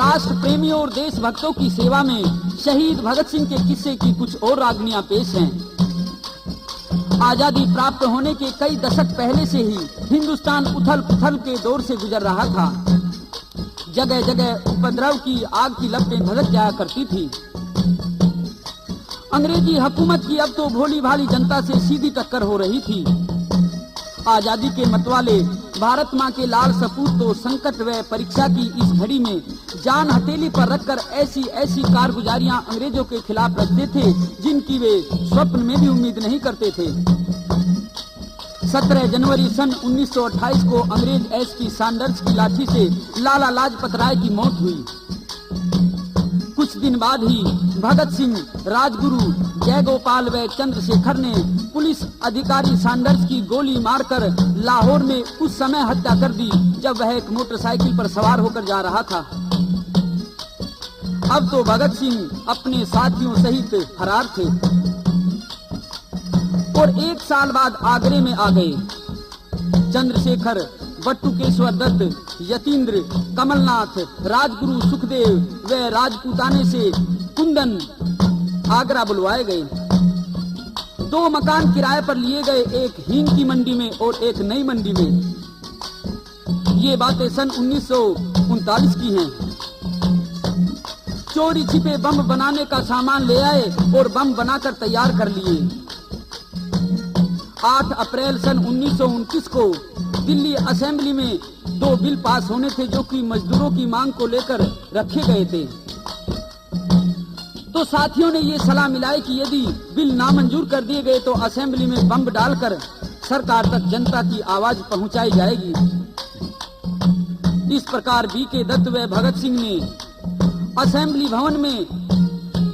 राष्ट्र प्रेमियों और देशभक्तों की सेवा में शहीद भगत सिंह के किस्से की कुछ और रागनियां पेश हैं। आजादी प्राप्त होने के कई दशक पहले से ही हिंदुस्तान उथल पुथल के दौर से गुजर रहा था। जगह जगह उपद्रव की आग की लपटें धधक जाया करती थी। अंग्रेजी हुकूमत की अब तो भोली भाली जनता से सीधी टक्कर हो रही थी। आजादी के मतवाले भारत माँ के लाल सपूत तो संकट व परीक्षा की इस घड़ी में जान हथेली पर रखकर ऐसी ऐसी कारगुजारियां अंग्रेजों के खिलाफ रखते थे जिनकी वे स्वप्न में भी उम्मीद नहीं करते थे। 17 जनवरी सन 1928 को अंग्रेज एसपी सैंडर्स की लाठी से लाला लाजपत राय की मौत हुई। कुछ दिन बाद ही भगत सिंह, राजगुरु, जयगोपाल व चंद्रशेखर ने पुलिस अधिकारी सैंडर्स की गोली मारकर लाहौर में उस समय हत्या कर दी जब वह एक मोटरसाइकिल पर सवार होकर जा रहा था। अब तो भगत सिंह अपने साथियों सहित फरार थे और 1 साल बाद आगरे में आ गए। चंद्रशेखर, बटुकेश्वर दत्त, यतीन्द्र, कमलनाथ, राजगुरु सुखदेव व राजपूताने से कुंदन आगरा बुलवाए गए। 2 मकान किराए पर लिए गए, एक हींग की मंडी में और एक नई मंडी में। ये बातें सन 1939 की हैं। चोरी छिपे बम बनाने का सामान ले आए और बम बनाकर तैयार कर लिए। 8 अप्रैल सन 1929 को दिल्ली असेंबली में 2 बिल पास होने थे जो कि मजदूरों की मांग को लेकर रखे गए थे। तो साथियों ने ये सलाह मिलाई कि यदि बिल नामंजूर कर दिए गए तो असेंबली में बम डालकर सरकार तक जनता की आवाज पहुंचाई जाएगी। इस प्रकार बीके दत्त व भगत सिंह ने असेंबली भवन में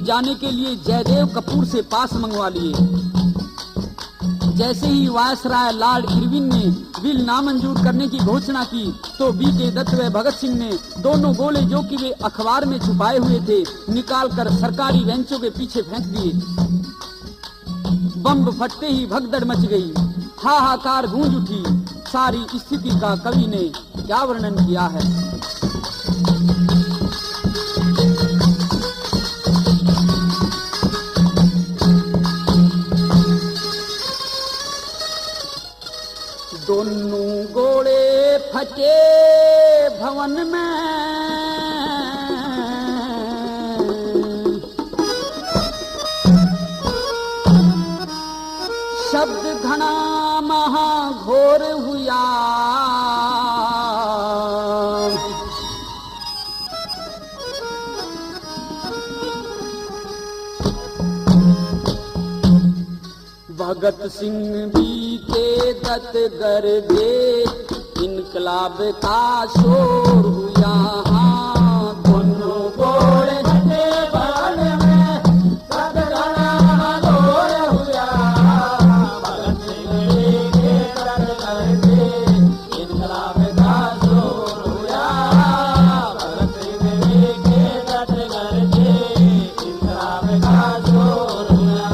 जाने के लिए जयदेव कपूर से पास मंगवा लिए। जैसे ही वायसराय लॉर्ड इरविन ने बिल नामंजूर करने की घोषणा की तो बीके दत्त व भगत सिंह ने दोनों गोले जो कि वे अखबार में छुपाए हुए थे निकालकर सरकारी बेंचों के पीछे फेंक दिए। बम फटते ही भगदड़ मच गई, हाहाकार गूंज उठी। सारी स्थिति का कवि ने क्या वर्णन किया है। दोनों गोले फटे भवन में, शब्द घना महाघोर हुआ। भगत सिंह भी के दत्त गर्दे, इनकलाब का शोर हुआ। दोनों गोले फटे भवन में, शब्द घना महाघोर हुआ। भगत सिंह भी के दत्त गर्दे, इनकलाब का शोर हुआ। भगत सिंह भी के दत्त गर्दे, इनकलाब का शोर हुआ।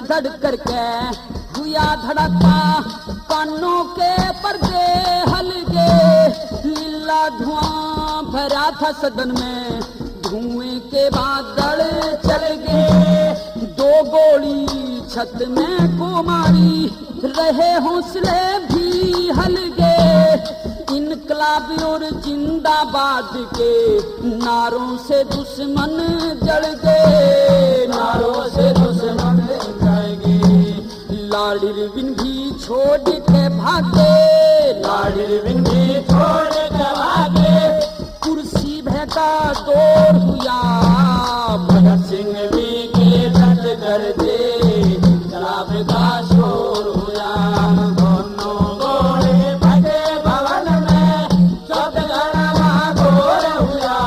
धड़ करके हुआ धड़का, कानों के पर्दे हल गए। लीला धुआं भरा था सदन में, धुएं के बादल चल गए। 2 गोली छत में को मारी, रहे हौसले भी हल गए। इनकलाब और जिंदाबाद के नारों से दुश्मन जल गए। नारों से दुश्मन लॉर्ड इरविन भी छोड़ के भागे। लॉर्ड इरविन भी छोड़ के भागे। कुर्सी भैका दौर हुआ। भगत सिंह भी के दत्त गर्दे, इनकलाब का शोर हुआ। दोनों गोले फटे भवन में, शब्द घना महाघोर हुआ।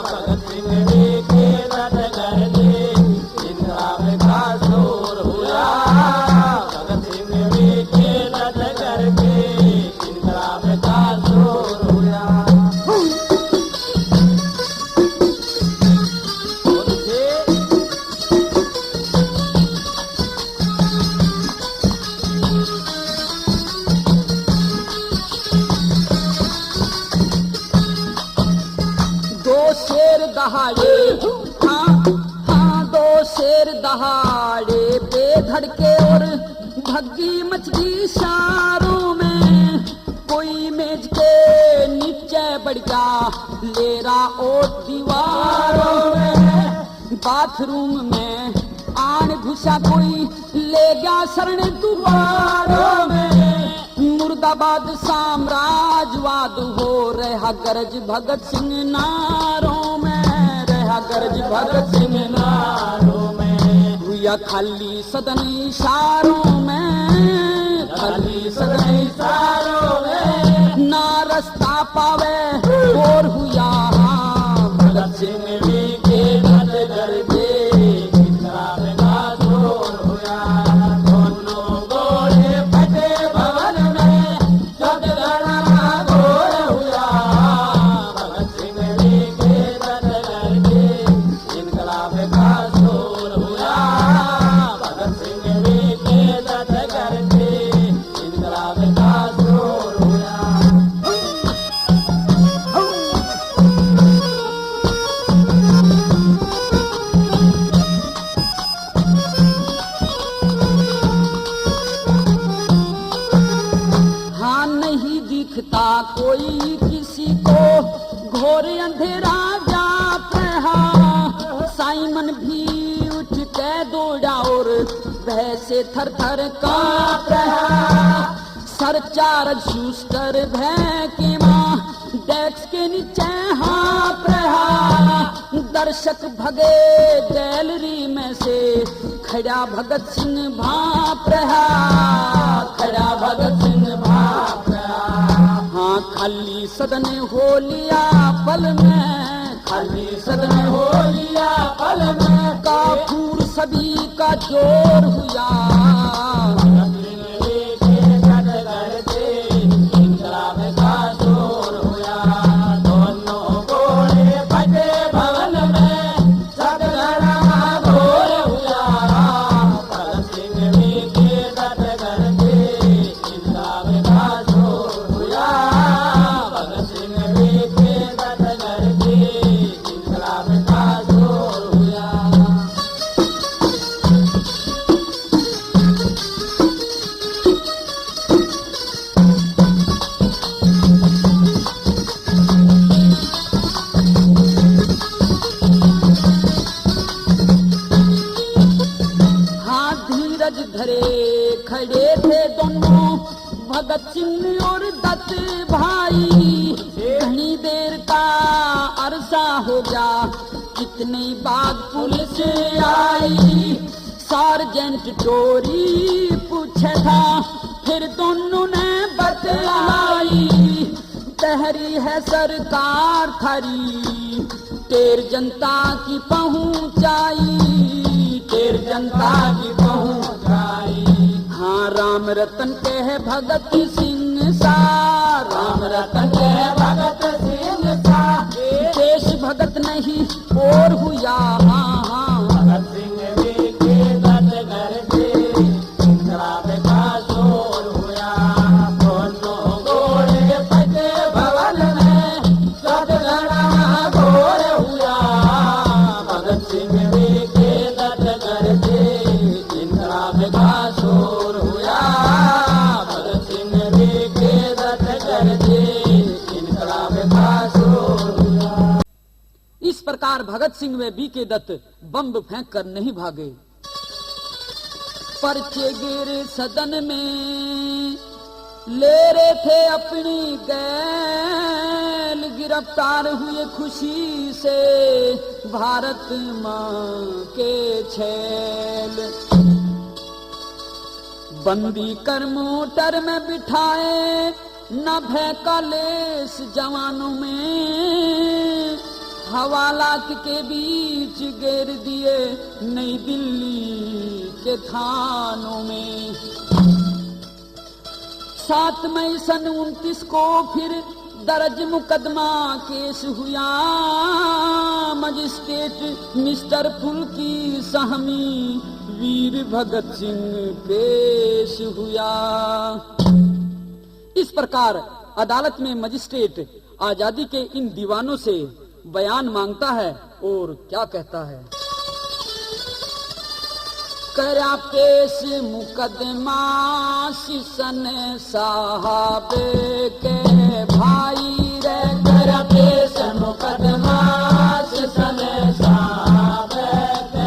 भगत सिंह भी के दत्त गर्दे, इनकलाब का शोर हुआ। भगत सिंह भी के दत्त गर्दे, इनकलाब बाथरूम में आन घुसा कोई ले गया शरण दुआरों में। मुर्दाबाद साम्राज्यवाद हो रहा गरज भगत सिंह नारों में, रहा गरज भगत सिंह नारों में। हुआ खाली सदन इशारों में, खाली सदन इशारों में। ना रास्ता पावे और हुआ भगत सिंह भी के नद गरजे, इंकलाब का जोर हुआ। दोनों गोले फटे भवन में, जग गड़ा घोर हुआ। भगत सिंह भी के नद गरजे, इंकलाब का जोर हुआ। भगत सिंह भी के नद गरजे, इंकलाब का जोर हुआ। दिखता कोई किसी को, घोर अंधेरा जाप रहा। साइमन भी उठ के दौड़ा और भय से थर थर कांप रहा। सर चार्ज शूस्टर भय के मां डेस्क के नीचे हाँप रहा। दर्शक भगे गैलरी में से, खड़ा भगत सिंह भाप रहा, खड़ा भगत सिंह भाप रहा। हाँ खाली सदन हो लिया पल में, खाली सदन हो लिया पल में। काफूर सभी का जोर हुआ। इंकलाब का जोर हुआ। दोनों गोले फटे भवन में, जग गड़ा घोर हुआ। भगत सिंह भी के नद गरजे, इंकलाब का जोर हुआ। भगत सिंह भी के नद गरजे, इंकलाब का जोर हुआ। धरे खड़े थे दोनों भगत सिंह और दत्त भाई। घनी देर का अरसा हो गया, कितनी बाद पुलिस आई। सार्जेंट टोरी पूछे था, फिर दोनों ने बतलाई। तहरी है सरकार थारी, तेर जनता की पहुंचाई, तेर जनता की पहुंचाई। हाँ राम रतन के है भगत सिंह सा, राम रतन के है भगत सिंह सा। देश भगत नहीं और हुआ। हाँ हाँ भगत सिंह भी के नद गरजे, इंकलाब का जोर हुआ। दोनों गोले फटे भवन में, जग गड़ा घोर हुआ। भगत सिंह भी के नद गरजे, इंकलाब का जोर हुआ। भगत सिंह भी के नद गरजे, इंकलाब का जोर हुआ। इस प्रकार भगत सिंह व बीके दत्त बम फेंक कर नहीं भागे। पर्चे गिर सदन में ले रहे थे अपनी गैल। गिरफ्तार हुए खुशी से भारत मां के छैल। बंदी कर मोटर में बिठाए, न भय का लेस जवानों में। हवालात के बीच घेर दिए नई दिल्ली के थानों में। 7 मई सन 29 को फिर दर्ज मुकदमा केस हुआ। मजिस्ट्रेट मिस्टर फुल की सहमी, वीर भगत सिंह पेश हुआ। इस प्रकार अदालत में मजिस्ट्रेट आजादी के इन दीवानों से बयान मांगता है और क्या कहता है। करा पेश मुकदमा सिसन साहब के भाई रे। करा पेश मुकदमा सिसन साहब के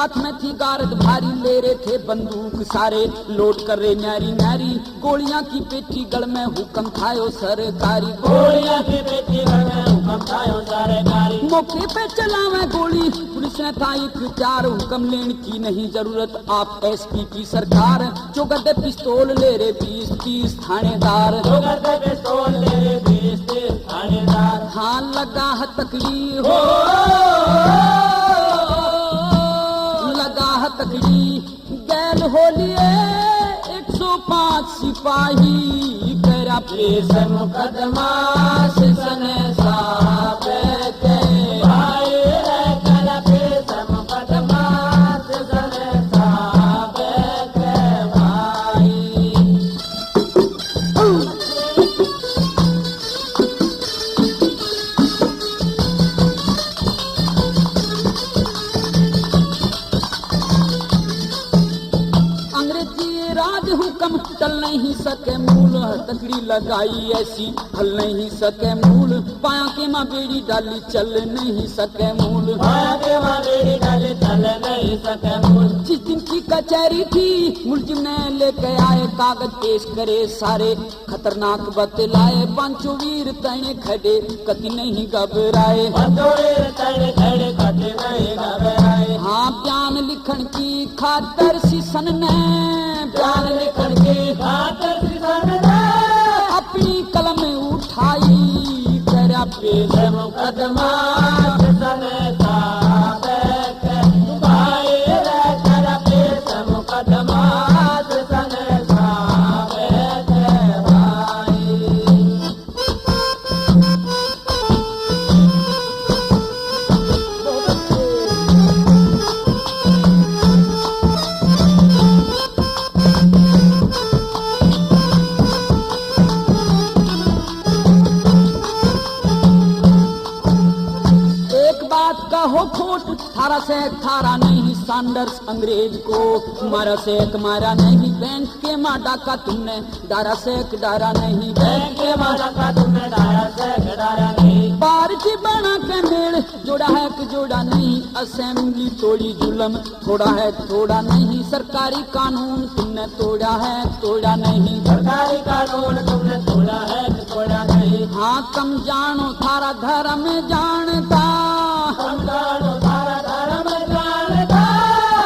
साथ में थी गारद भारी, ले रहे थे बंदूक सारे, लोड कर रहे न्यारी न्यारी, गोलियां की पेटी गढ़ में हुक्म खायो सरकारी, गोलियां की पेटी गढ़ में हुक्म खायो सरकारी। मौके पे चलावे गोली पुलिस ने था इख्तियार, हुक्म लेने की नहीं जरूरत आप एसपी की सरकार, जो गद्दे पिस्तौल ले रहे 20-30 थानेदार, जो गद्दे पिस्तौल ले रहे 20-30 थानेदार। हाँ लगा है तकड़ी हो, लगा है तकड़ी, गैल हो लिए 105 सिपाही, करा पेश मुकदमा सन साहब के भाई रे, करा पेश मुकदमा सन साहब के भाई। अंग्रेजी राज हुक्म टल नहीं सके मूल, तकड़ी लगाई ऐसी हल नहीं सके मूल, पाया के माँ बेड़ी डाली चल नहीं सके मूल, पाया के माँ बेड़ी डाली चल नहीं सके मूल। जिस दिन की कचहरी थी मुलजिम ने लेके आए कागज पेश करे सारे, खतरनाक बतलाए पांचों वीर तने खड़े कति नहीं घबराए, पांचों वीर तने खड़े कति नहीं घबराए। हाँ बयान लिखन की खातर सीसन ने, बयान लिखन की खातर सीसन ने अपनी कलम उठाई, करा पेश मुकदमा सन साहब के भाई रे, करा पेश मुकदमा सन साहब के भाई। एक बात कहो खोट, थारा से थारा नहीं सैंडर्स अंग्रेज को, मारा से एक मारा नहीं, बैंक के माँ डाका तुमने, डारा से एक डारा नहीं, बैंक के मारा का तुमने डारा से डारा नहीं। बारजी बना के मेड़ जोड़ा है कि जोड़ा नहीं, असेंबली तोड़ी जुलम थोड़ा है थोड़ा नहीं, सरकारी कानून तुमने तोड़ा है तोड़ा नहीं, सरकारी कानून तुमने तोड़ा है तोड़ा नहीं। हाँ कम जानो थारा धर्म जानता, हम जानो थारा धर्म जानता,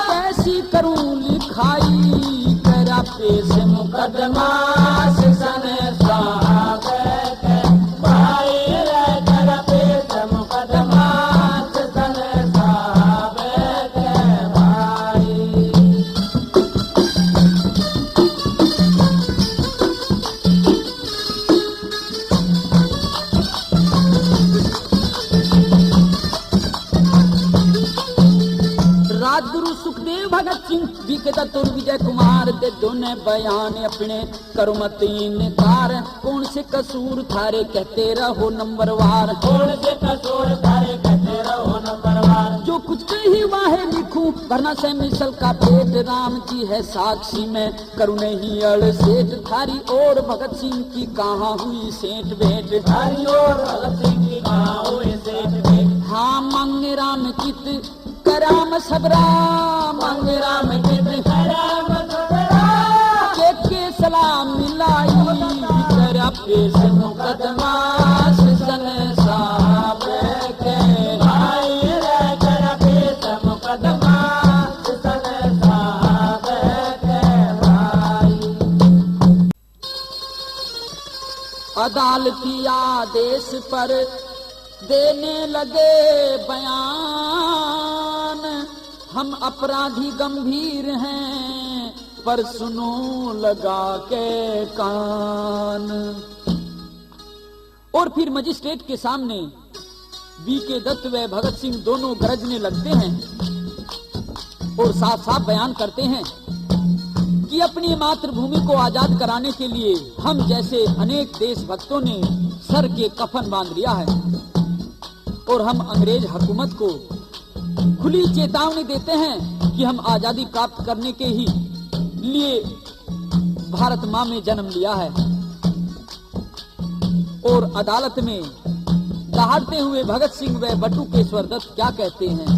कैसी करूं लिखाई, करा पेश मुकदमा सन साहब के भाई रे, करा पेश मुकदमा सन साहब के भाई। राजगुरु सुखदेव भगत सिंह बीके दत्त और विजय कुमार दे दोने बयान अपने करो मत इनकार, कौन से कसूर थारे कहते रहो नंबरवार, कौन से कसूर थारे कहते रहो नंबरवार। जो कुछ कही वाहे लिखूं वरना से मिसल का पेट, राम जी है साक्षी में करूं नहीं अड़ सेठ, थारी और भगत सिंह की कहाँ हुई सेठ भेंट, थारी और भगत सिंह की कहाँ हुई सेठ भेंट। हाँ मांगे राम चित कराम सबरा, मांगे राम चित कराम सबरा, के सलाम मिलाई, करा पेश मुकदमा सन साहब के भाई रे, करा पेश मुकदमा सन साहब के भाई। अदालती आदेश पर देने लगे बयान, हम अपराधी गंभीर हैं पर सुनो लगा के कान। और फिर मजिस्ट्रेट के सामने बीके दत्त व भगत सिंह दोनों गरजने लगते हैं और साफ साफ बयान करते हैं कि अपनी मातृभूमि को आजाद कराने के लिए हम जैसे अनेक देशभक्तों ने सर के कफन बांध लिया है और हम अंग्रेज हुकूमत को खुली चेतावनी देते हैं कि हम आजादी प्राप्त करने के ही लिए भारत माँ में जन्म लिया है। और अदालत में दहाड़ते हुए भगत सिंह व बटुकेश्वर दत्त क्या कहते हैं?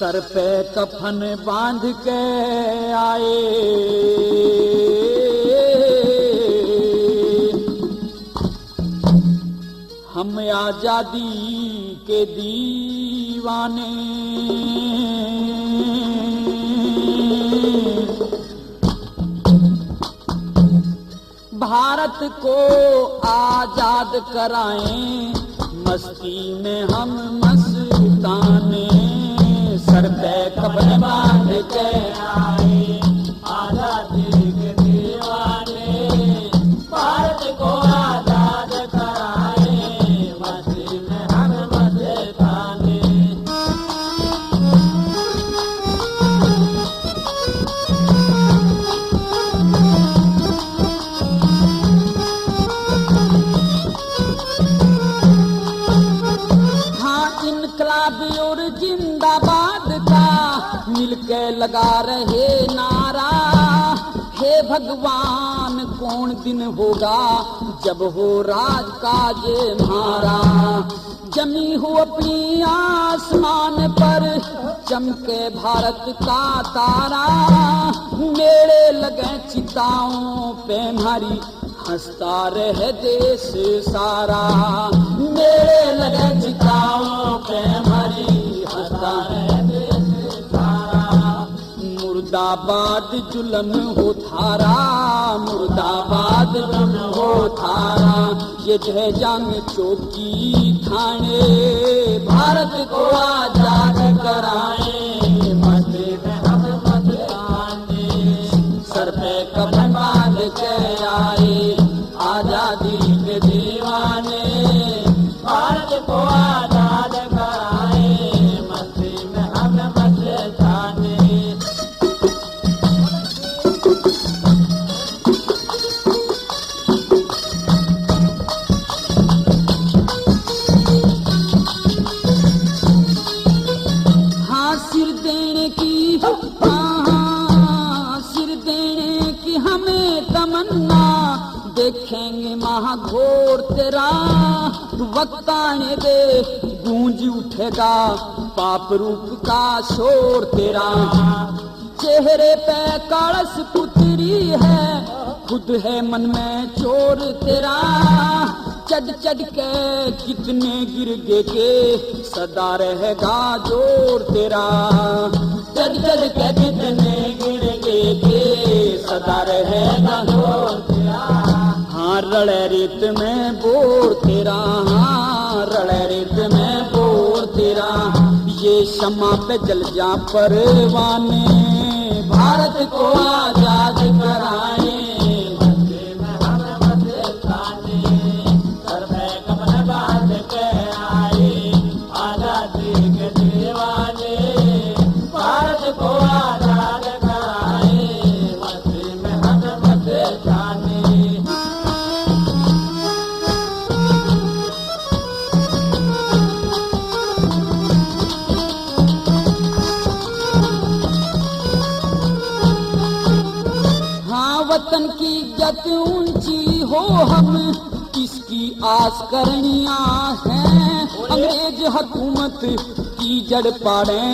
सर पे कफन बांध के आए, हम आजादी के दीवाने। भारत को आजाद कराएं, मस्ती में हम मस्ताने। सर पे कफन बांध के आए, आजादी के दीवाने, भारत को आजाद कराए, मस्ती में हम मस्ताने। इनकलाबी और जिंदाबाद का मिलके लगा रहे नारा। हे भगवान कौन दिन होगा जब हो राज काज हमारा। जमी हो अपनी आसमान पर चमके भारत का तारा। मेरे लगे चिताओं पे हमारी हंसता रहे देश सारा। मेरे लगे चिताओं पे हमारी हंसता रहे देश सारा। मुर्दाबाद जुल्म हो थारा, मुर्दाबाद जुल्म हो थारा। ये जय जंग चौकी थाने, भारत को आजाद कराए, मस्ती में हम मस्ताने। सर पे कफन बांध के आए, आजादी के दीवाने। भारत को आजाद कराए, मस्ती में हम मस्ताने। हाँ सिर देने की, हाँ सिर देने की हमें तमन्ना। देखेंगे महाघोर तेरा, वक्त आने दे गूंज उठेगा पाप रूप का शोर तेरा। चेहरे पे कलश पुतरी है, खुद है मन में चोर तेरा। चढ़ चढ़ के कितने गिर गे के सदा रहेगा जोर तेरा। चढ़ चढ़ के कितने गिर गे के सदा रहेगा जोर तेरा। हाँ रड़े रेत में बोर तेरा, हाँ रड़े रेत में बोर तेरा। ये शमा पे जल जा परवाने, भारत को आजाद कराए, मस्ती में हम मस्ताने। सर पे कफन बांध के आए, आजादी के दीवाने। भारत को आजाद कराए, मस्ती में हम मस्ताने। वतन की इज्जत ऊंची हो हम किसकी आस करनिया है। अंग्रेज हुकूमत की जड़ पाड़े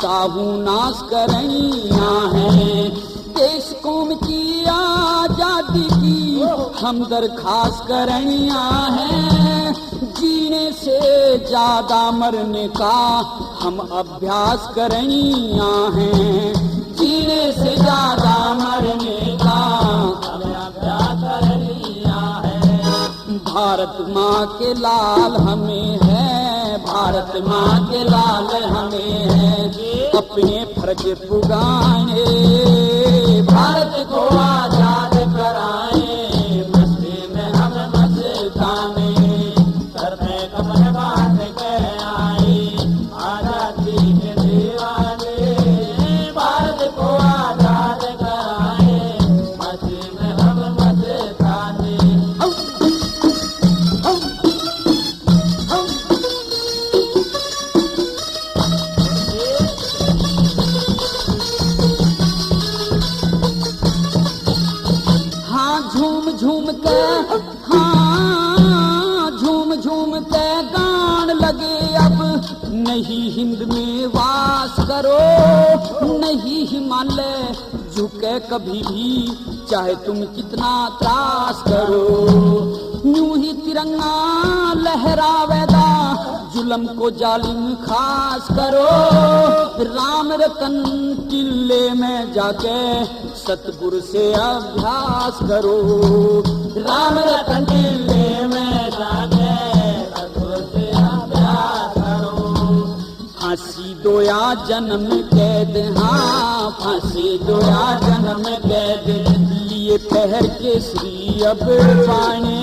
दाहू नाश करनिया है। देश कौम की आजादी की हम दरखास्त करनिया है। जीने से ज्यादा मरने का हम अभ्यास करनिया है। जीने से ज्यादा मरने का हमें अभ्यास करनिया है। भारत माँ के लाल हमें है, भारत माँ के लाल हमें है। अपने फर्ज पुगाने, भारत को आजाद कराए, मस्ती में हम मस्ताने। सर पे कफन बांध के आए, आजादी के दीवाने। भारत को आजाद कराए, मस्ती में हम मस्ताने। नहीं हिंद में वास करो, नहीं हिमालय झुके कभी भी, चाहे तुम कितना त्रास करो। यूं ही तिरंगा लहरावेदा, जुल्म को जालिम खास करो। राम रतन टिल्ले में जाके सतगुरु से अभ्यास करो। राम रतन टिल्ले में जाके सतगुरु से अभ्यास करो। फांसी दो या जन्म कैद, हाँ फांसी दो या जन्म कैद, लिए पहर केसरी अब पाने,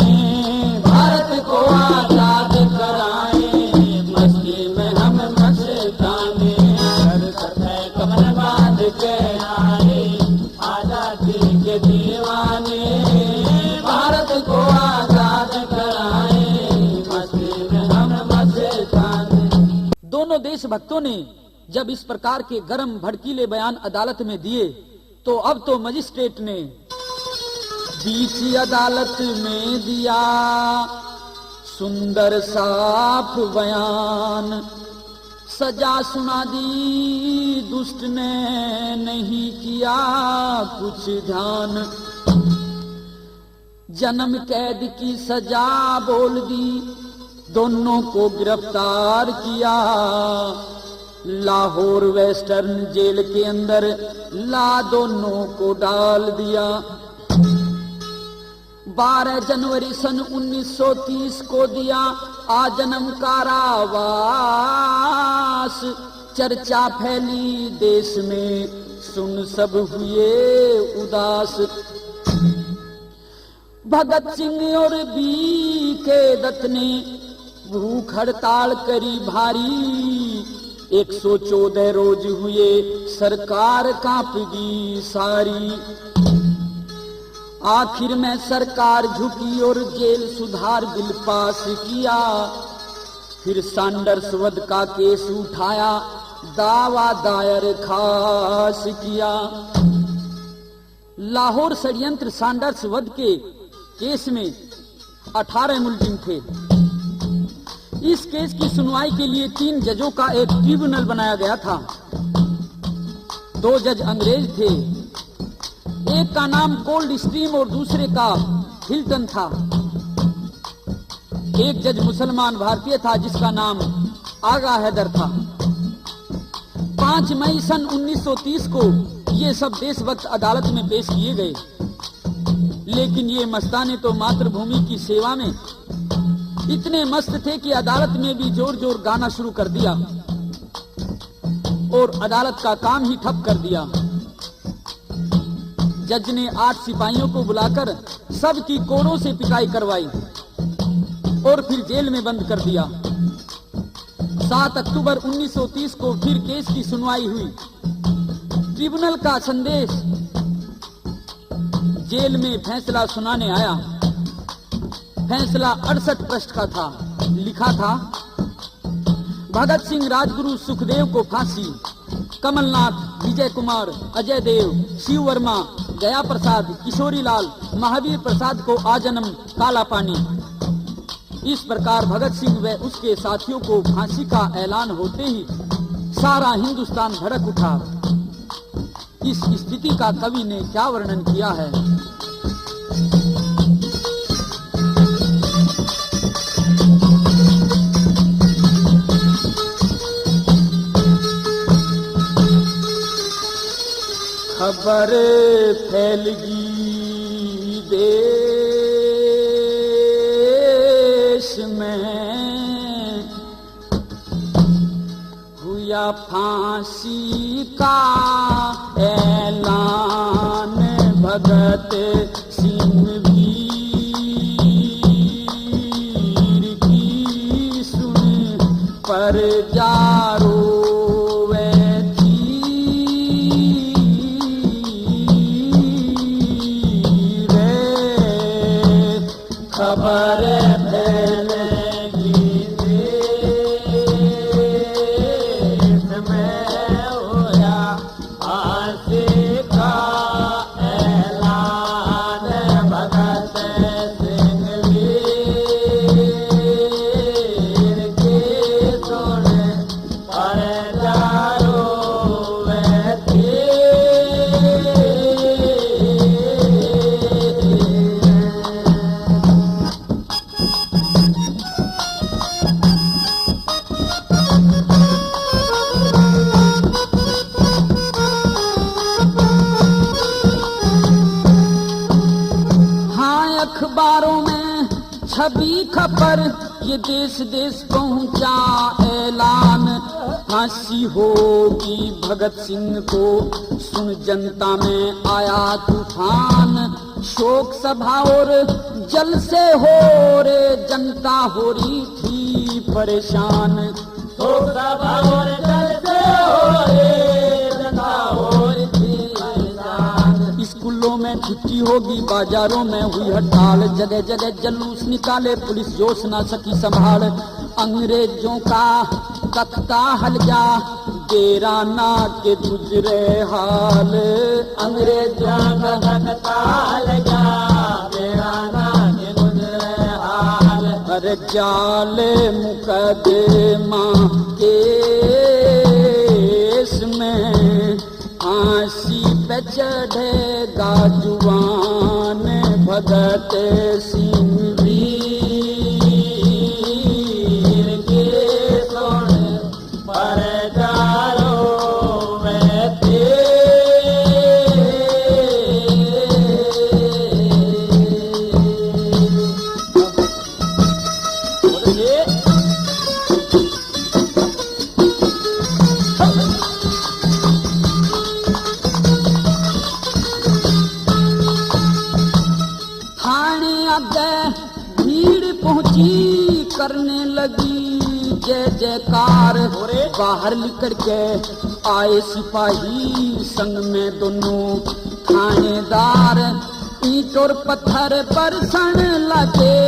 भारत को आजाद कराए, मस्ती में हम मस्ताने। सर पे कमर बांध के आए आजादी के दीवाने, भारत को आजाद कराए, मस्ती में हम मस्ताने। दोनों देशभक्तों ने जब इस प्रकार के गरम भड़कीले बयान अदालत में दिए तो अब तो मजिस्ट्रेट ने बीच अदालत में दिया सुंदर साफ बयान। सजा सुना दी दुष्ट ने नहीं किया कुछ ध्यान, जन्म कैद की सजा बोल दी, दोनों को गिरफ्तार किया। लाहौर वेस्टर्न जेल के अंदर ला दोनों को डाल दिया। 12 जनवरी सन 1930 को दिया आजन्म कारावास। चर्चा फैली देश में, सुन सब हुए उदास। भगत सिंह और बी.के. दत्त ने भूख हड़ताल करी भारी। 114 रोज हुए सरकार कांपगी सारी। आखिर में सरकार झुकी और जेल सुधार बिल पास किया। फिर सैंडर्स वध का केस उठाया, दावा दायर खास किया। लाहौर षड्यंत्र सैंडर्स वध के केस में 18 मुलजिम थे। इस केस की सुनवाई के लिए 3 जजों का एक ट्रिब्यूनल बनाया गया था। 2 जज अंग्रेज थे, एक का नाम कोल्ड स्ट्रीम और दूसरे का हिल्टन था। एक जज मुसलमान भारतीय था जिसका नाम आगा हैदर था। 5 मई सन 1930 को ये सब देशभक्त अदालत में पेश किए गए, लेकिन ये मस्ताने तो मातृभूमि की सेवा में इतने मस्त थे कि अदालत में भी जोर जोर गाना शुरू कर दिया और अदालत का काम ही ठप कर दिया। जज ने 8 सिपाहियों को बुलाकर सबकी कोड़ों से पिटाई करवाई और फिर जेल में बंद कर दिया। 7 अक्टूबर 1930 को फिर केस की सुनवाई हुई। ट्रिब्यूनल का संदेश जेल में फैसला सुनाने आया। फैसला 68 पृष्ठ का था। लिखा था, भगत सिंह, राजगुरु, सुखदेव को फांसी, कमलनाथ, विजय कुमार, अजय देव, शिव वर्मा, गया प्रसाद, किशोरी लाल, महावीर प्रसाद को आजन्म काला पानी। इस प्रकार भगत सिंह व उसके साथियों को फांसी का ऐलान होते ही सारा हिंदुस्तान भड़क उठा। इस स्थिति का कवि ने क्या वर्णन किया है। खबर फैलगी देश में, हुआ फांसी का ऐलान। भगत सिंह वीर की सुन पर जारो खबर फैलेगी देश में, होया फांसी का ऐलान। भगत सिंह वीर की सुन छवि खबर ये देश देश पहुंचा ऐलान, फांसी होगी भगत सिंह को, सुन जनता में आया तूफान। शोक सभा और जलसे हो रे, जनता हो रही थी परेशान। शोक सभा और जलसे हो रे, जनता हो रही थी परेशान। स्कूलों में छुट्टी होगी, बाजारों में हुई हड़ताल, जगह जगह जुलूस निकाले, पुलिस जोश ना सकी संभाल। अंग्रेजों का तख्ता हलजा, देराना के गुजरे हाल। अंग्रेजों का तख्ता हलजा, देराना के गुजरे हाल। अरे जाले मुकदमा केस में फांसी पे चढ़ेगा जुबान भगत सिंह वीर के सोने पर जारो में थे। भीड़ पहुंची करने लगी जय जयकार। बाहर निकल के आए सिपाही, संग में दोनों थानेदार। ईंट और पत्थर बरसन लगे,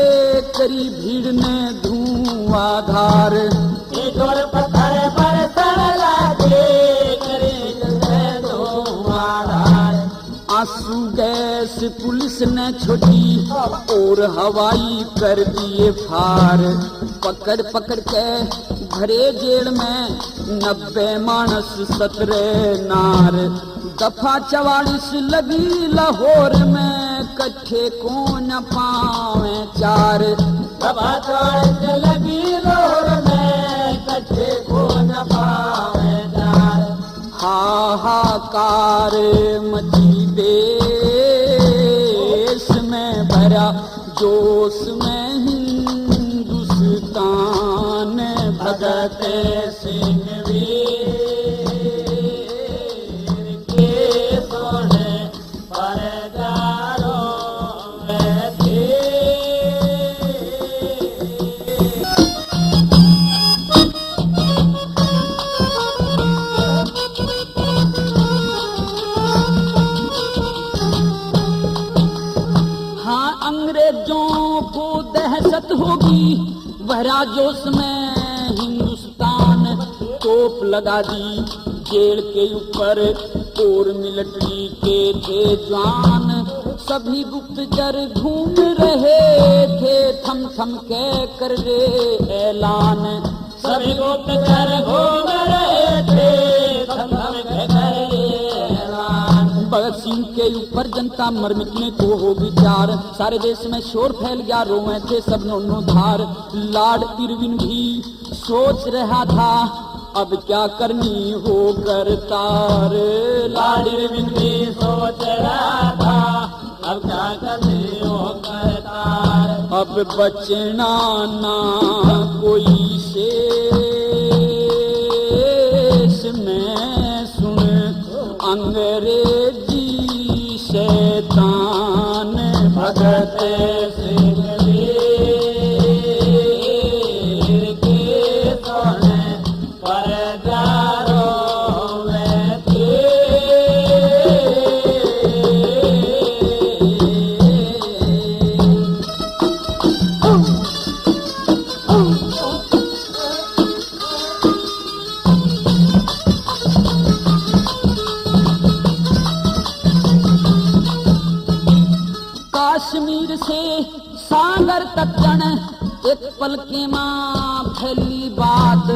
करी भीड़ ने धुआंधार। ईंट और पत्थर बरसन लगे, करी धुआंधार। आंसू गैस पुलिस ने छोड़ी और हवाई कर दिए फार। पकड़ पकड़ के भरे जेल में 90 मानस 17 नार। दफा 44 लगी लाहौर में, कट्ठे को न पावे चार। दफा 44 लगी लाहौर में, कट्ठे को न पावे चार। हाहाकार मची देश में, भरा जोश में हिंदुस्तान। भगत सिंह वीर के सोने पर जारो में थे। अंग्रेजों को दहशत होगी, भरा जोश में हिंदुस्तान। तोप लगा दी जेल के ऊपर और मिलिट्री के थे जवान। सभी गुप्तचर घूम रहे थे, थम थम के कर रे ऐलान। सभी गुप्तचर घूम रहे थे, थम थम के कर रे ऐलान। भगत सिंह के ऊपर जनता मर मिटने को हो विचार। सारे देश में शोर फैल गया, रोए थे सब नौनो धार। लॉर्ड इरविन भी सोच रहा था, अब क्या करनी हो करतार। लॉर्ड इरविन भी सोच रहा था, अब क्या करनी हो करतार। अब बचना ना कोई शेष में, सुन अंग्रेजी शैतान। भगत सिंह वीर के सोने पर जारो में थे। कश्मीर से सागर तक जन एक पल के माँ फैली बात।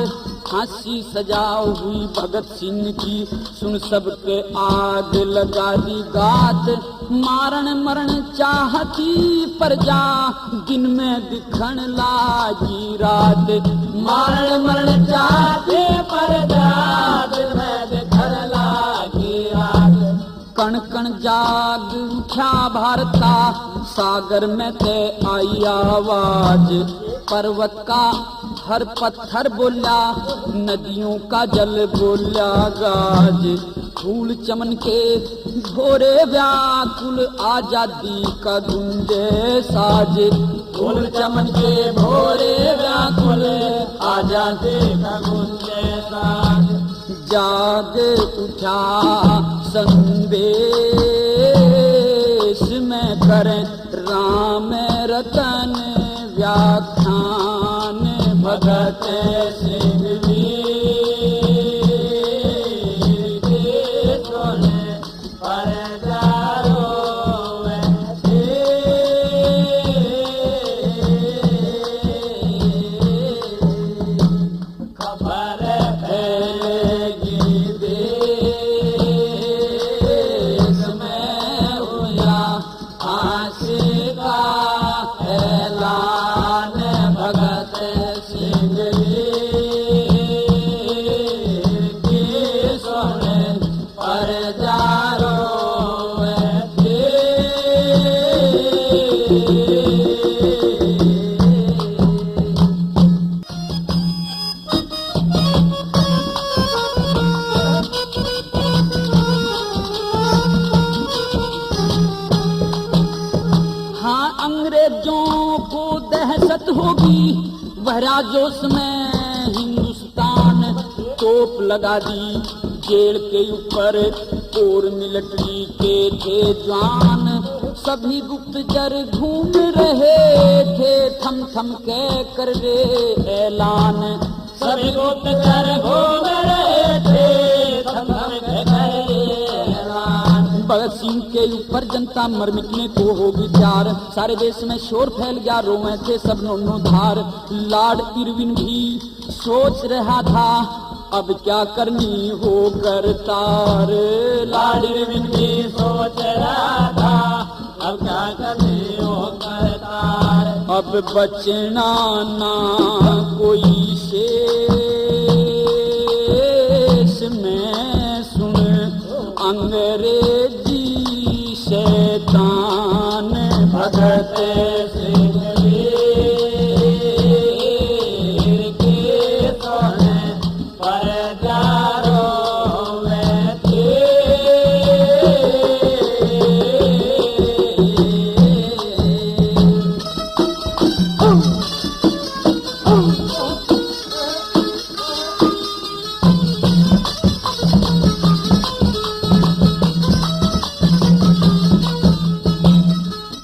फांसी सजाओ हुई भगत सिंह की, सुन सबके आग लगा दी गात। मारण मरण चाहती प्रजा, दिन में दिखण लागी रात। मारण मरण चाहते प्रजा, दिन में दिखण लागी रात। कण कण जाग उठा भारता, सागर में ते आई आवाज, पर्वत का हर पत्थर बोला, नदियों का जल बोला गाज। फूल चमन के घोरे व्याकुल, आजादी का गूंजे साज। फूल चमन के भोरे व्याकुल, आजादी का गूंजे साज। जाग उठा संदेश में करें राम रतन व्याख्यान। भगत सिंह वीर के सोने पर जारो खबर फैलेगी देश में हुआ फांसी का ऐलान। भगत सिंह वीर की सोने पर जारो हाँ, अंग्रेजों को दहशत होगी, बहरा जोश में हिंदुस्तान तोप लगा दी। जेल के ऊपर और मिलिट्री के थे जवान, सभी गुप्तचर घूम रहे थे, थम थम के कर रे ऐलान। सभी गुप्तचर घूम रहे थे, थम थम के कर रे ऐलान। भगत सिंह के ऊपर जनता मर मिटने को होगी तैयार, सारे देश में शोर फैल गया, रोए थे सब नोनो धार। लॉर्ड इरविन भी सोच रहा था अब क्या करनी हो करतार। लॉर्ड इरविन भी सोच रहा था अब क्या करनी हो करतार। अब बचना ना कोई शेष में सुन अंग्रेजी शैतान। भगत सिंह वीर के सोने पर जारो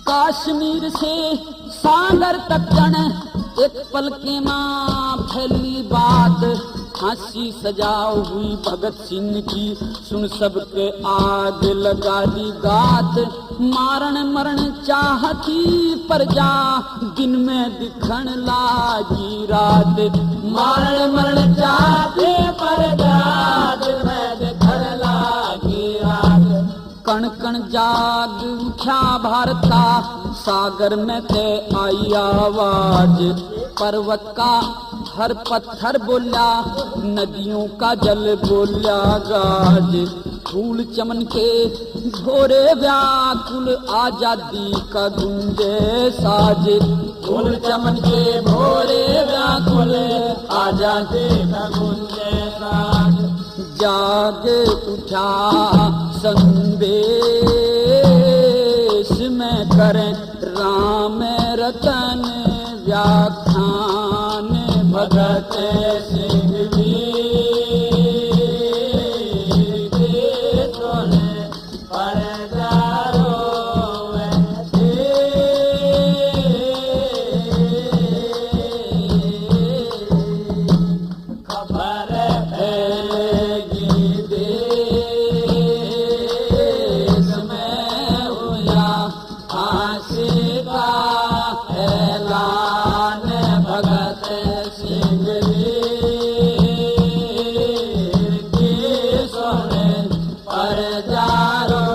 कश्मीर से सागर तक जन एक पल के मां फैली बात। फांसी सजा हुई भगत सिंह की सुन सबके आग लगा दी गात। मारण मरण चाहती प्रजा दिन में दिखण लागी रात। मारण मरण चाहते प्रजा दिन में दिखण लागी रात। कण कण जाग उठा भारत का, सागर में ते आई आवाज। पर्वत का हर पत्थर बोला, नदियों का जल बोला गाज। फूल चमन के घोरे व्याकुल, आजादी का गूंजे साज। फूल चमन के भोरे व्याकुल, आजादी का गूंजे साज। जाग उठा संदेश में करें राम रतन व्याख्यान। भगत सिंह वीर के सोने पर जारो खबर फैलेगी देश में हुआ फांसी का ऐलान। भगत सिंह वीर की सोने पर जारो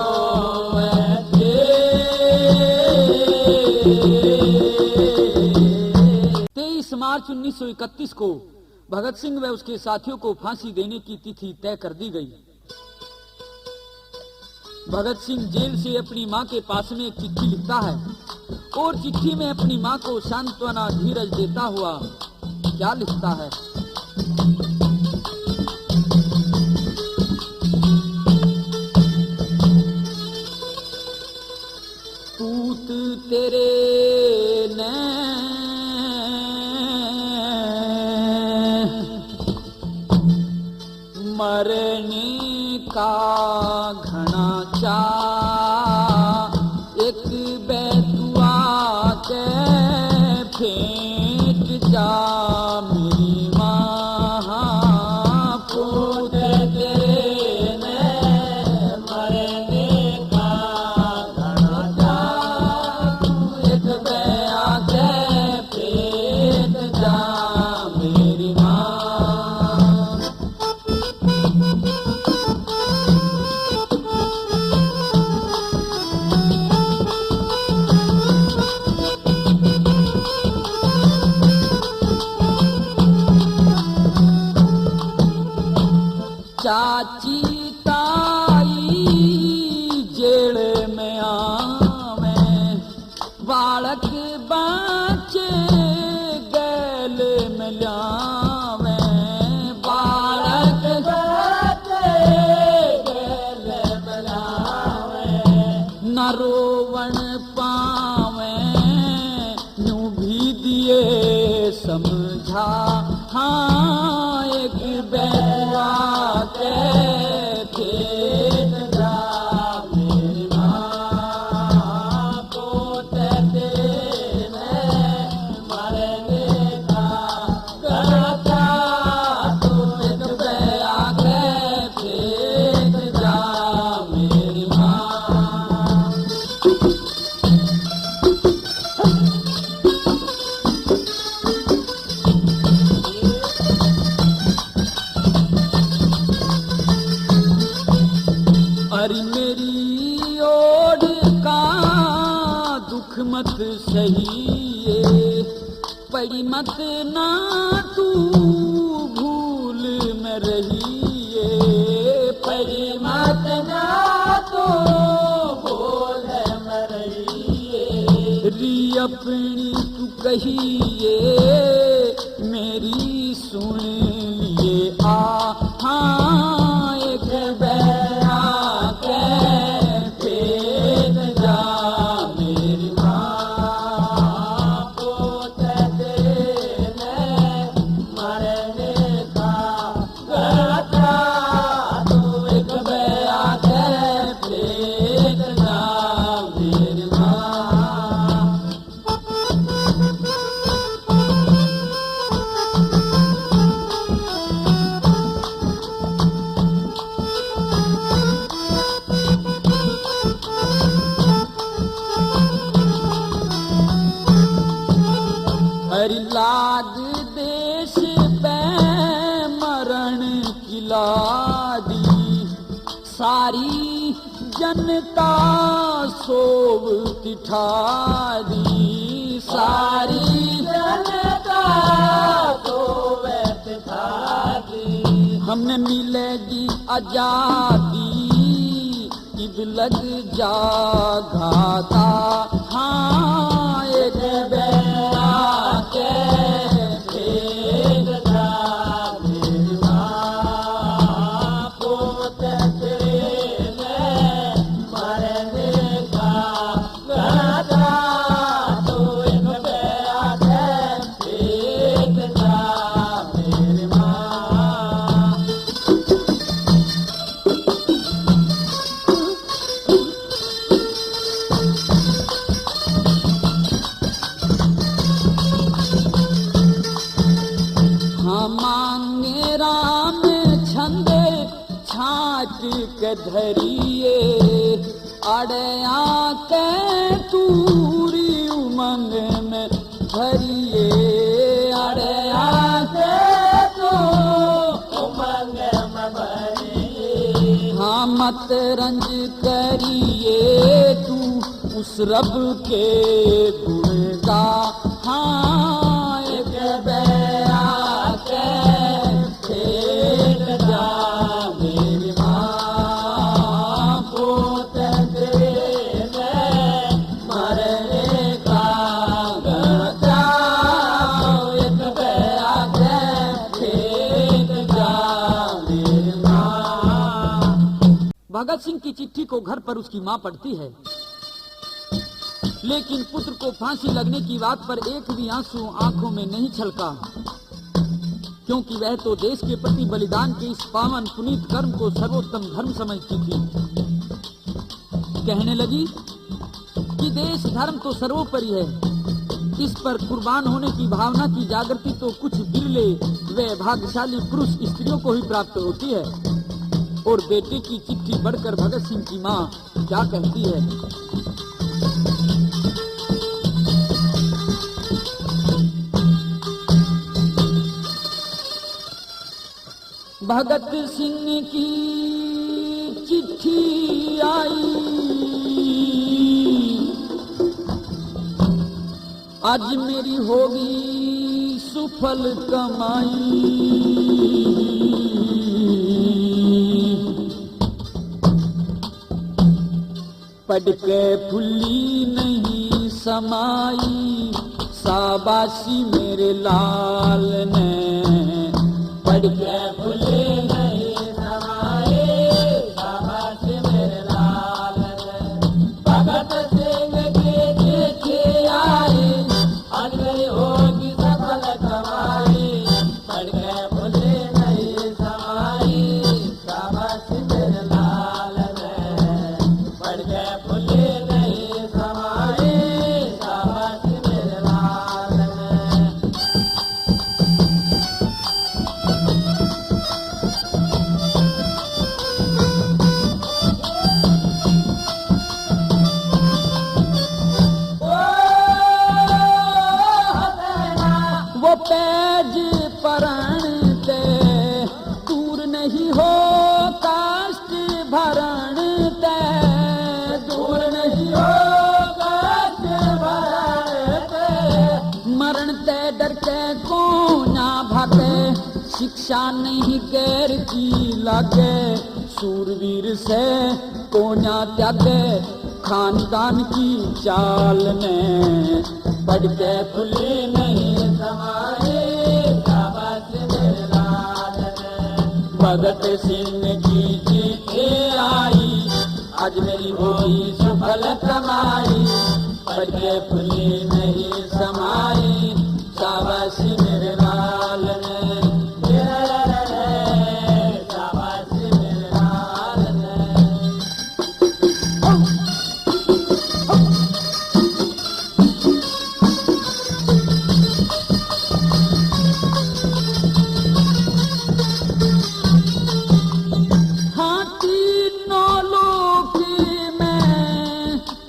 23 मार्च 1931 को भगत सिंह व उसके साथियों को फांसी देने की तिथि तय कर दी गई। भगत सिंह जेल से अपनी माँ के पास में एक चिट्ठी लिखता है और चिट्ठी में अपनी माँ को सांत्वना धीरज देता हुआ क्या लिखता है। पूत तेरे ने मरने का घना चाह, एक बैतुआ के फेंक जा मेरी माँ। पूत तेरे ने मरने का घना चाह, एक बैतुआ के फेंक जा मेरी माँ। चाची ताई जेल में आवे, बालक बच्चे गैल में लावे, बालक बच्चे गैल में लावे, न रोवन पावे यूं भी दिए समझा। हाँ एक बैतुआ के फेंक जा मेरी माँ। पूत तेरे मरने का घना चाह, तू एक बैतुआ के फेंक जा मेरी माँ। अरे मेरी ओर का दुख मत सहिए, पड़ी मत ना तू भूल में रहिए, पड़ी मत ना तू भूल में रहिए। री अपनी तू कहिए मेरी सुन लिए आ। हाँ एक बैतुआ के फेंक जा मेरी माँ। पूत तेरे मरने का घना चाह, तू एक बैतुआ के फेंक जा मेरी माँ। हरि लाग देश पे मरण की लादी, सारी जनता सोवती ठादी, सारी जनता सोवती ठादी। हमें मिलेगी आजादी इब लग जा घाता। हाँ एक बैतुआ के फेंक जा मेरी माँ। पूत तेरे मरने का घना चाह, तू एक बैतुआ के फेंक जा मेरी माँ। मांगे राम छंद छाट के धरिए, अड़या के तूरी उमंग में भरिए, अड़या के तू उमंग में भरिए। हाँ मत रंज करिए तू उस रब के गुण गा। हाँ एक बैतुआ के फेंक जा मेरी माँ। पूत भगत सिंह की चिट्ठी को घर पर उसकी मां पढ़ती है, लेकिन पुत्र को फांसी लगने की बात पर एक भी आंसू आंखों में नहीं छलका, क्योंकि वह तो देश के प्रति बलिदान के इस पावन पुनीत कर्म को सर्वोत्तम धर्म समझती थी। कहने लगी कि देश धर्म तो सर्वोपरि है, इस पर कुर्बान होने की भावना की जागृति तो कुछ बिरले व भाग्यशाली पुरुष स्त्रियों को ही प्राप्त होती है। और बेटे की चिट्ठी पढ़कर भगत सिंह की मां क्या कहती है? भगत सिंह की चिट्ठी आई, आज मेरी होगी सुफल कमाई। पढ़ के फुल्ली नहीं समाई, शाबाशी मेरे लाल ने। पढ़ के फुल्ली नहीं समाई, शाबाशी मेरे लाल ने। भगत सिंह की चिट्ठी आई, आज मेरी होगी सफल कमाई। पढ़ के फुल्ली नहीं समाई, शाबाशी मेरे लाल ने। पढ़ के फुल्ली नहीं समाई, शाबाशी मेरे लाल ने। वो पैज परण ते दूर नहीं हो, काष्ट भरण ते दूर नहीं हो, काष्ट भरण ते। मरण ते डर के को ना भागे, शिक्षा नहीं गैर की लागे। सूरवीर से को ना त्यागे, खानदान की चाल ने। पढ़ के फुल्ली नहीं समाई, शाबाशी मेरे लाल ने। भगत सिंह की चिट्ठी आई, आज मेरी होगी सफल कमाई। पढ़ के फुल्ली नहीं समाई, शाबाशी मेरे लाल ने। शाबाशी मेरे लाल ने।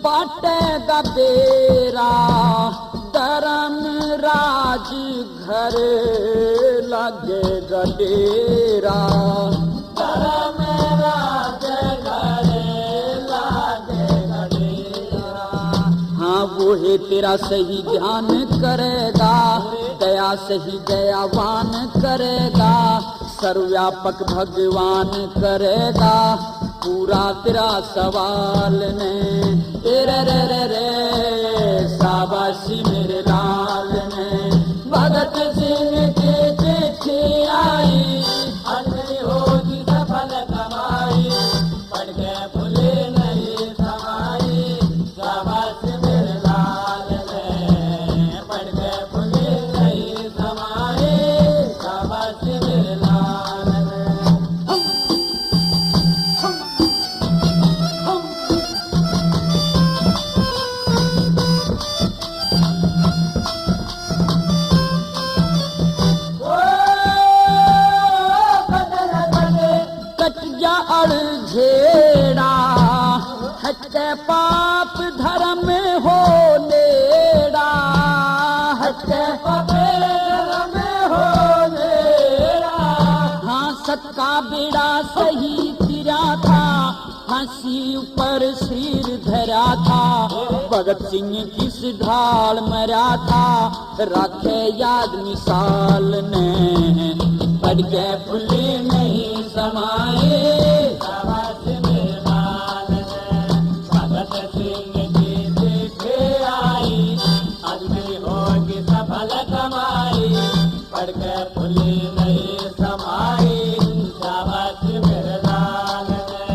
बाटेगा बेरा, धर्म राज घर लगेगा डेरा। धर्म राज घर लगेगा डेरा। हाँ वो है तेरा सही ध्यान करेगा, दया सही दयावान करेगा। सर्वव्यापक भगवान करेगा पूरा तेरा सवाल ने। तेरे रे रे रे शाबाशी मेरे लाल ने। भगत सिंह की चिट्ठी आई, आज मेरी होगी सफल कमाई। पढ़ के फुल्ली नहीं समाई, शाबाशी मेरे लाल ने। पढ़ के फुल्ली नहीं समाई, शाबाशी मेरे लाल ने। झेड़ा हटके पाप धर्म हो नेड़ा। हटके पाप धर्म हो नेड़ा। हाँ सबका बेड़ा सही तिरा था, फांसी ऊपर सिर धरा था। भगत सिंह किस ढाल मरा था, रखे याद मिसाल ने। पढ़ के फुल्ली नहीं समाए, शाबाशी मेरे लाल ने। भगत सिंह की चिट्ठी आई, आज मेरी होगी सफल कमाई। पढ़ के फुल्ली नहीं समाई, शाबाशी मेरे लाल ने।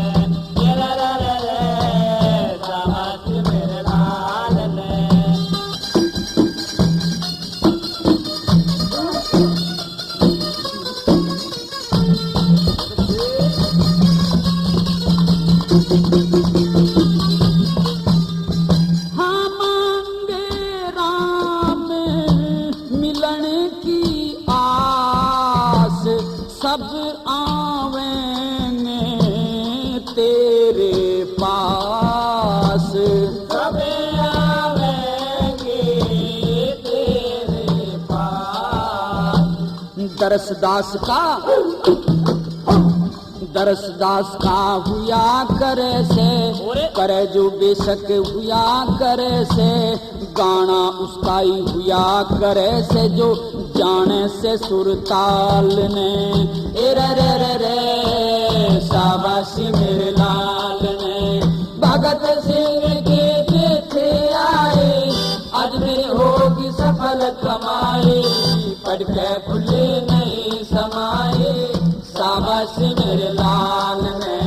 सब आवेंगे तेरे पास, सब आवेंगे तेरे पास। दरस दास का हुआ करे से, करे जो बेशक हुआ करे से, गाना उसका ही हुआ करे से, जो जाने से सुरताल ने। ए रे रे रे रे शाबाशी मेरे लाल ने। भगत सिंह के पीछे आए, आज मेरी होगी सफल कमाई, पढ़ के खुले नहीं समाये, शाबाशी मेरे लाल ने।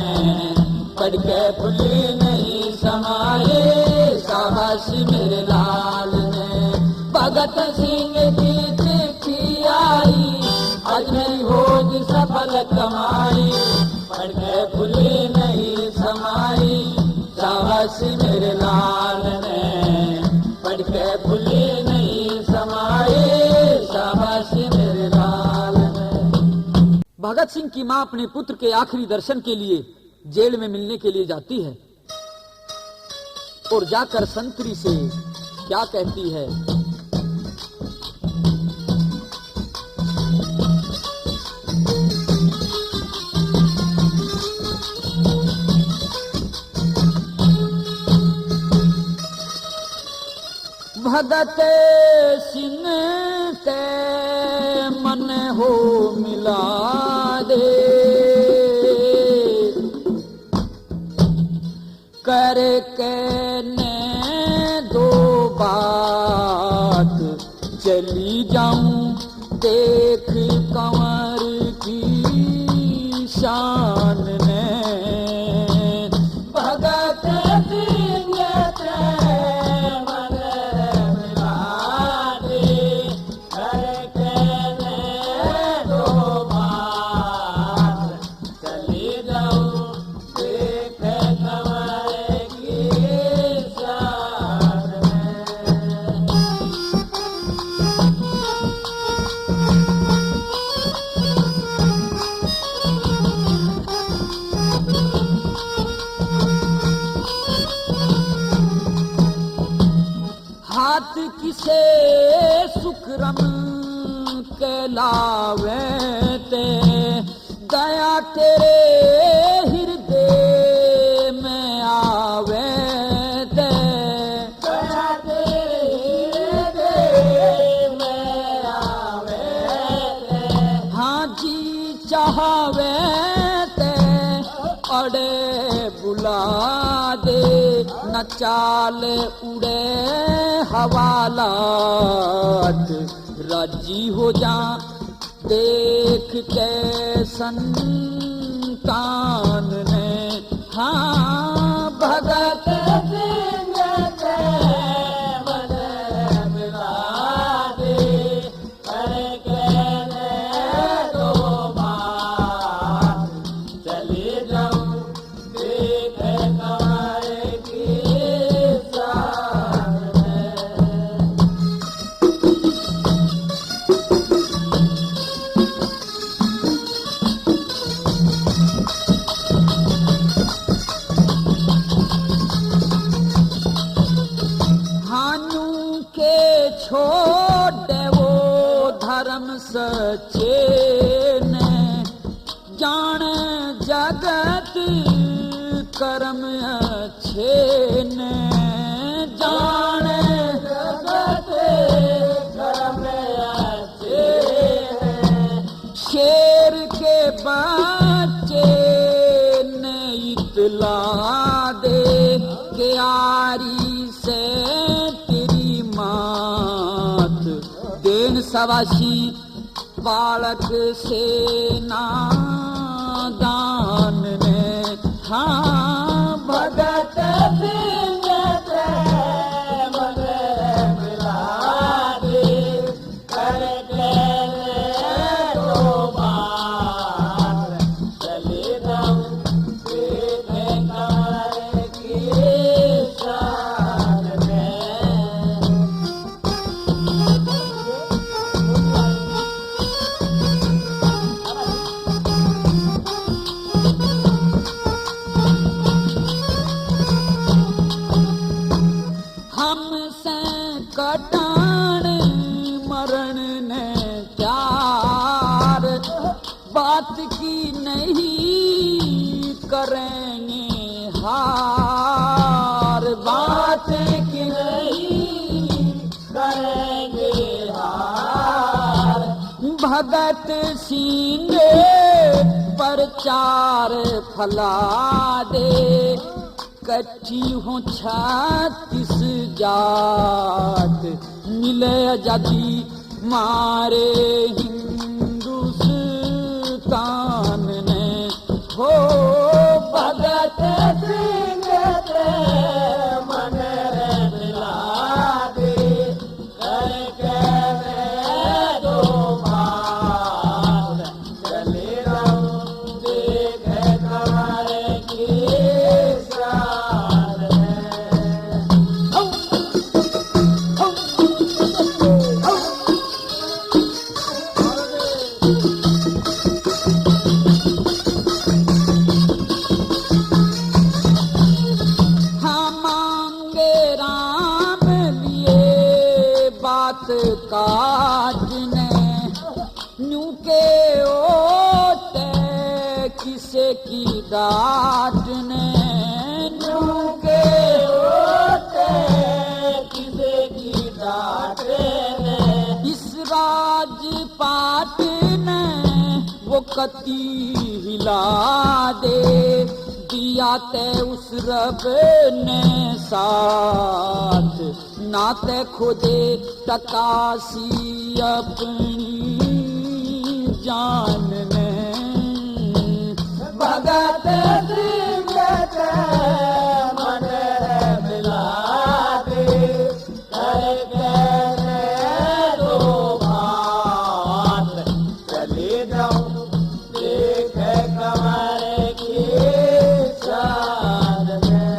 पढ़ के खुले नहीं समाये, शाबाशी मेरे लाल ने। भगत सिंह की चिट्ठी आई, आज मेरी होगी सफल कमाई, पढ़ के खुले नहीं समाई, शाबाशी मेरे लाल ने। पढ़ के खुले नहीं समाई, शाबाशी मेरे लाल ने। भगत सिंह की मां अपने पुत्र के आखिरी दर्शन के लिए जेल में मिलने के लिए जाती है और जाकर संतरी से क्या कहती है? भगत सिंह ते मन हो मिला दे, कर के ने दो बात चली जाऊं, देख कंवर की शान ने। भगत सिंह ते मन मिला दे, करके ने दो बात चली जाऊं, देख कंवर की शान में। हाथ किसे सुकरम के लावे ते, दया तेरे हृदय में आवे ते। दया तेरे हृदय में आवे ते, हाँ जी चाहवे ते, अड़े बुला दे, न चाल उड़े हवालात, राजी हो जा देख के संतान ने। हाँ भगत सिंह ते मन मिला दे, करके ने दो बात चली जाऊं, देख कंवर की शान में। हानू के छोड़े वो धर्म सचे ने, जान जगत कर्म अच्छे ने। जान जगत कर्म अच्छे हैं, शेर के बच्चे ने इतला दे, के आरी से तेरी मात, देन सवासी बालक से नादान ने। हाँ भगत सिंह ते मन मिला दे, करके ने दो बात चली जाऊं, देख कंवर की शान में। बात की नहीं करेंगे हार, बात की नहीं करेंगे हार। भगत सिंह प्रचार फैला दे, कच्ची हो 36 जात, मिले आजादी मारे हिंदुस्तान ने हो। भगत सिंह के मन रे मिला दे, करके दो बात, चले रहो देखे कमर की शान है। हाँ मांगे राम लिए बात काज ने, न्यू के ओटे किसे की डांट ने, न्यू के ओटे किसे की डांट ने, इस राजपाट ने वो कती हिला दे, दिया ते उस रब ने साथ, नाते खुदे तकासी अपनी जान ने। भगत सिंह के मन रे मिला दे, करके दो बात, चले जाओ देखे कमर की शान में।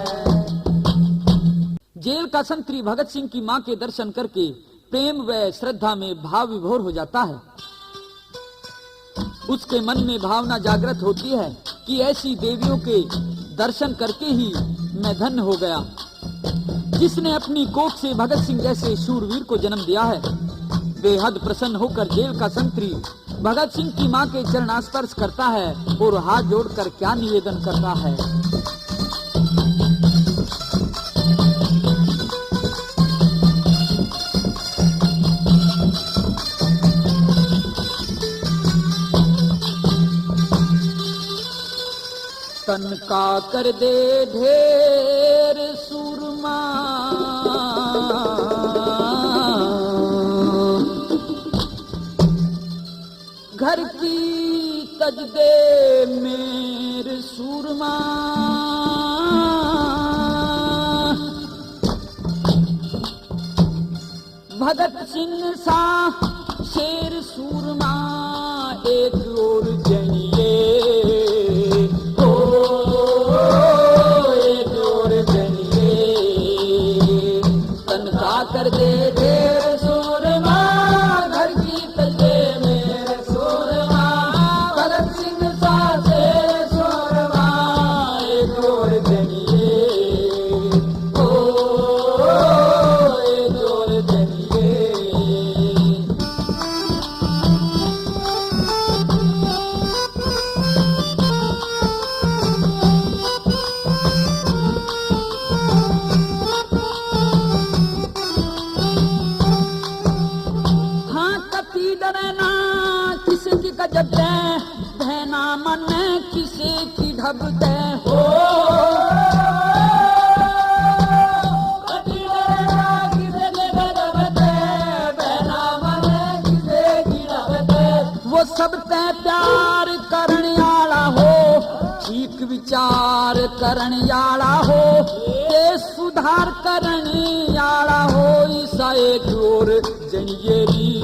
जेल का संतरी भगत सिंह की मां के दर्शन करके प्रेम व श्रद्धा में भाव विभोर हो जाता है। उसके मन में भावना जागृत होती है कि ऐसी देवियों के दर्शन करके ही मैं धन्य हो गया, जिसने अपनी कोख से भगत सिंह जैसे शूरवीर को जन्म दिया है। बेहद प्रसन्न होकर जेल का संतरी भगत सिंह की मां के चरणास्पर्श करता है और हाथ जोड़कर क्या निवेदन करता है। तन का कर दे ढेर सुरमा, घर की तज दे मेर सुरमा, भगत सिंह सा शेर सूरमा एक और जनिए, कर दे ढेर सूरमा, घर की तजे मेरे सूरमा, भगत सिंह सा शेर सूरमा एक और जनिए, ओ एक और जनिए। गजब दे बहना मन किसे की ढब दे हो, किसे की गजब दे बहना मन किसे की ढब दे। वो सब ते प्यार करने वाला हो, ठीक विचार करने वाला हो, ते सुधार करने वाला हो, ईसा एक और जनिएरी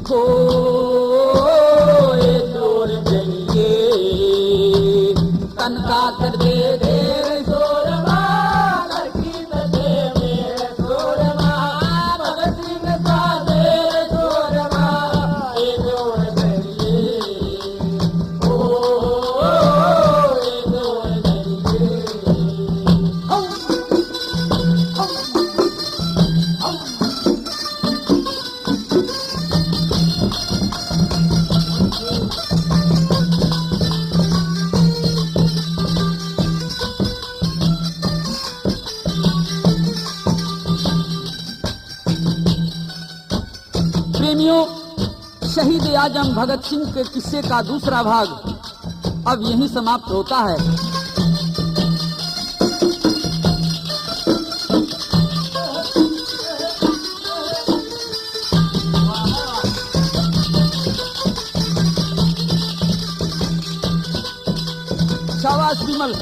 हो, तन का कर दे ढेर सूरमा, घर की तजे मेरे सूरमा, भगत सिंह सा शेर सूरमा एक और जनिए, ओ एक और जनिए। आजम भगत सिंह के किस्से का दूसरा भाग अब यहीं समाप्त होता है। शाबाश विमल।